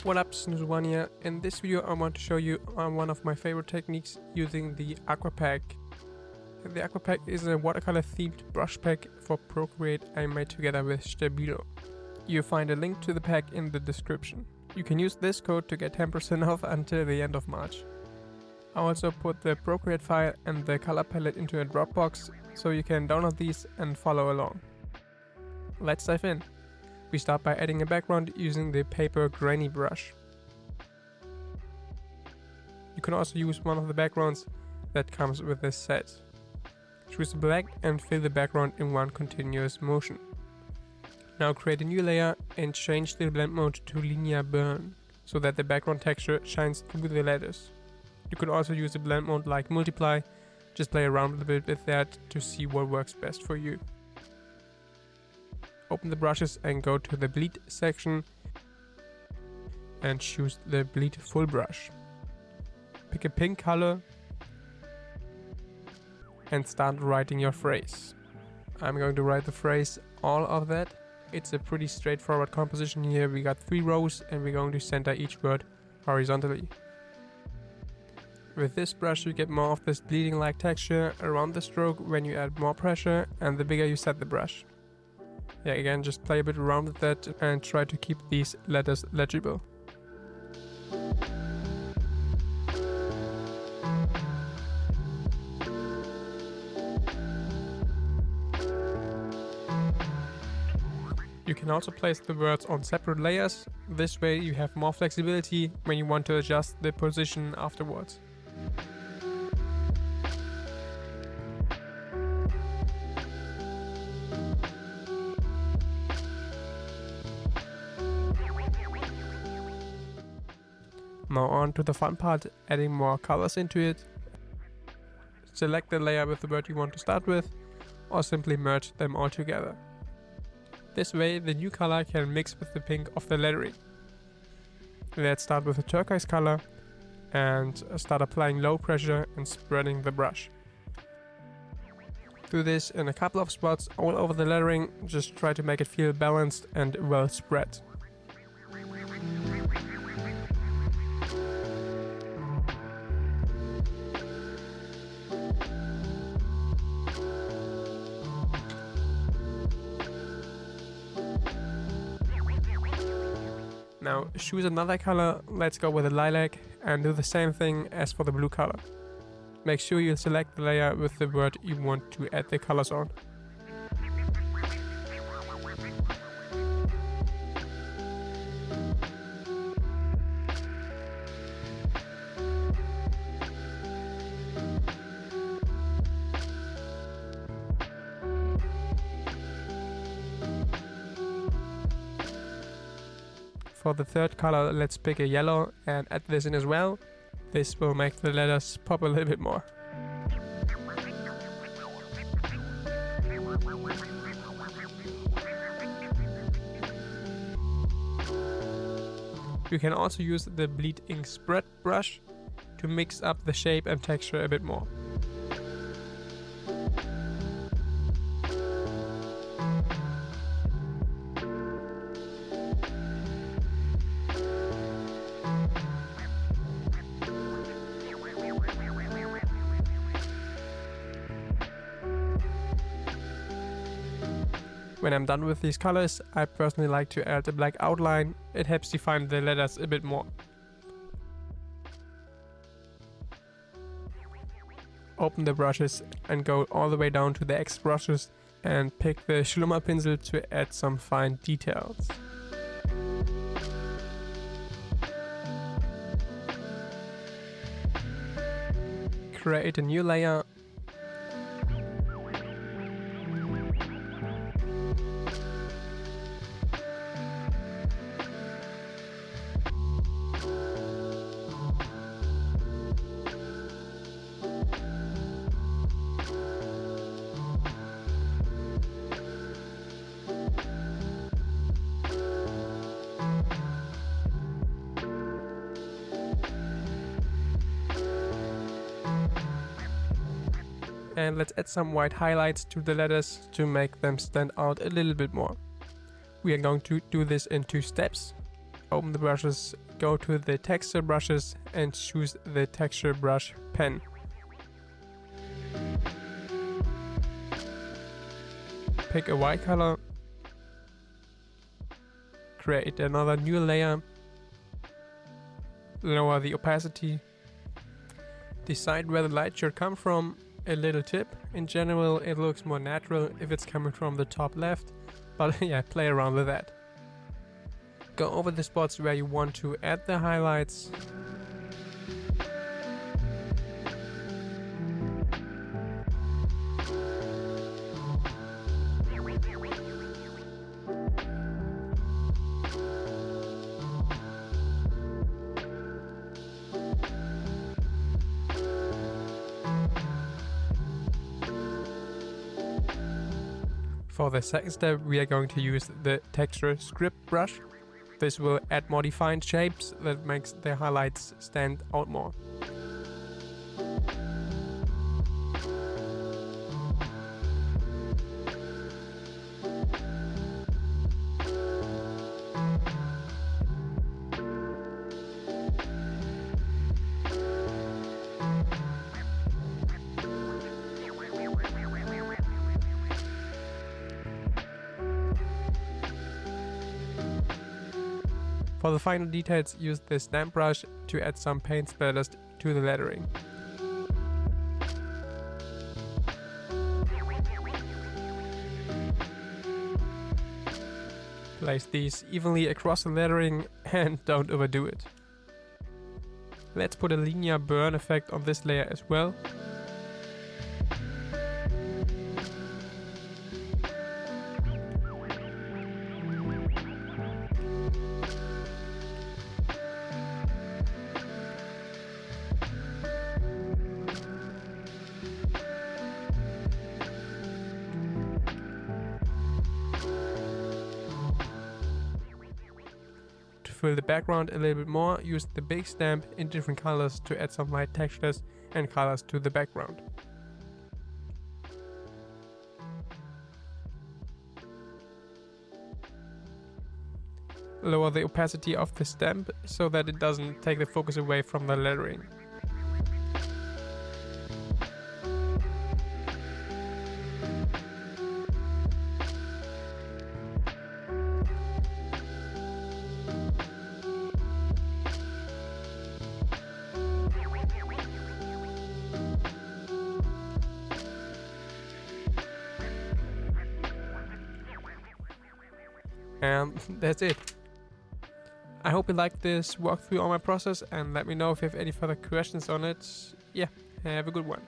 What up, Snooze One here. In this video I want to show you one of my favorite techniques using the Aqua Pack. The Aqua Pack is a watercolor themed brush pack for Procreate I made together with STABILO. You'll find a link to the pack in the description. You can use this code to get 10% off until the end of March. I also put the Procreate file and the color palette into a Dropbox so you can download these and follow along. Let's dive in. We start by adding a background using the paper grainy brush. You can also use one of the backgrounds that comes with this set. Choose black and fill the background in one continuous motion. Now create a new layer and change the blend mode to linear burn so that the background texture shines through the letters. You could also use a blend mode like multiply, just play around a little bit with that to see what works best for you. Open the brushes and go to the bleed section and choose the bleed full brush. Pick a pink color and start writing your phrase. I'm going to write the phrase all of that. It's a pretty straightforward composition here. We got 3 rows and we're going to center each word horizontally. With this brush you get more of this bleeding like texture around the stroke when you add more pressure and the bigger you set the brush. Yeah, again, just play a bit around with that and try to keep these letters legible. You can also place the words on separate layers. This way you have more flexibility when you want to adjust the position afterwards. Now on to the fun part, adding more colors into it. Select the layer with the word you want to start with, or simply merge them all together. This way the new color can mix with the pink of the lettering. Let's start with a turquoise color and start applying low pressure and spreading the brush. Do this in a couple of spots all over the lettering, just try to make it feel balanced and well spread. Now choose another color, let's go with a lilac, and do the same thing as for the blue color. Make sure you select the layer with the word you want to add the colors on. For the third color, let's pick a yellow and add this in as well. This will make the letters pop a little bit more. You can also use the bleed ink spread brush to mix up the shape and texture a bit more. When I'm done with these colors, I personally like to add a black outline. It helps define the letters a bit more. Open the brushes and go all the way down to the X brushes and pick the Schlummer pencil to add some fine details. Create a new layer. And let's add some white highlights to the letters to make them stand out a little bit more. We are going to do this in 2 steps. open the brushes, go to the texture brushes and choose the texture brush pen. Pick a white color, create another new layer, lower the opacity, decide where the light should come from. A little tip, in general it looks more natural if it's coming from the top left, but yeah, play around with that. Go over the spots where you want to add the highlights. For the second step, we are going to use the texture script brush. This will add more defined shapes that makes the highlights stand out more. For the final details, use the stamp brush to add some paint splatters to the lettering. Place these evenly across the lettering and don't overdo it. Let's put a linear burn effect on this layer as well. To fill the background a little bit more, use the big stamp in different colors to add some light textures and colors to the background. Lower the opacity of the stamp so that it doesn't take the focus away from the lettering. And that's it. I hope you liked this walkthrough on my process and let me know if you have any further questions on it. Yeah, have a good one.